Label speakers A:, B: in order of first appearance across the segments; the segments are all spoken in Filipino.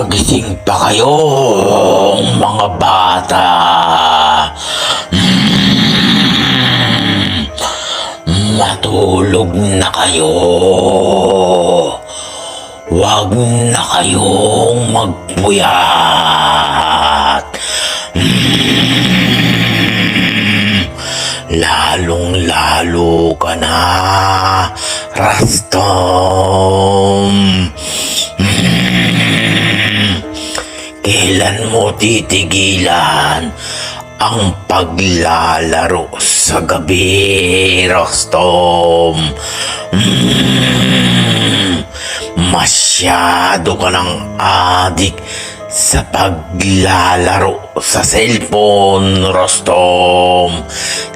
A: Magising pa kayo, mga bata. Matulog na kayo. Huwag na kayong magpuyat. Lalong-lalo ka na, Rastom. Kailan mo titigilan ang paglalaro sa gabi, Rastom? Masyado ka ng adik sa paglalaro sa cellphone, Rastom.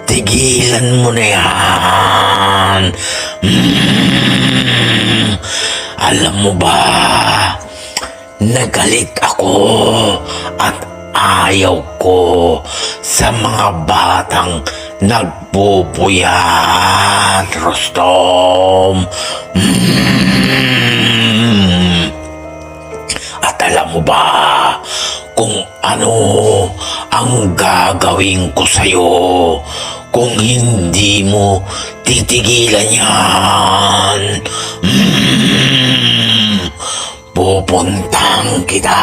A: Tigilan mo na yan. Alam mo ba, nagalit ako at ayaw ko sa mga batang nagpupuyat, Rastom. At alam mo ba kung ano ang gagawin ko sa'yo kung hindi mo titigilan yan? Pupuntang kita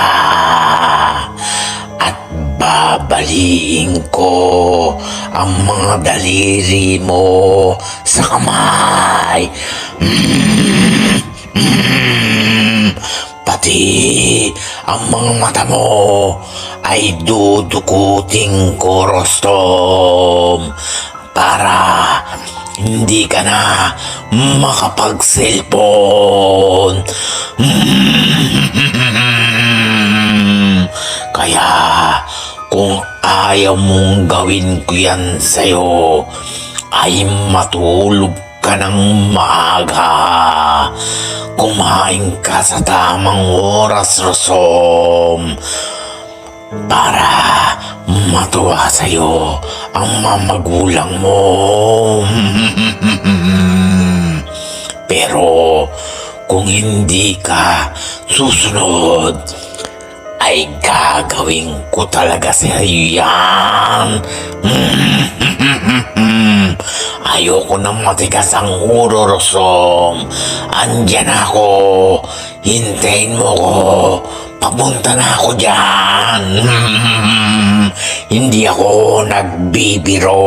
A: at babaliin ko ang mga daliri mo sa kamay. Pati ang mga mata mo ay dudukutin ko, Rastom, para hindi ka na makapag-cellphone. Kaya kung ayaw mong gawin ko yan sa'yo, ay matulog ka ng maaga. Kumain ka sa tamang oras, Rastom, para matuwa sa'yo ang mga magulang mo. Pero kung hindi ka susunod, ay gagawin ko talaga sa'yo yan. Ayoko nang matigas ang ulo, Rastom. Andyan ako. Hintayin mo ko. Papunta na ako dyan. Hindi ako nagbibiro.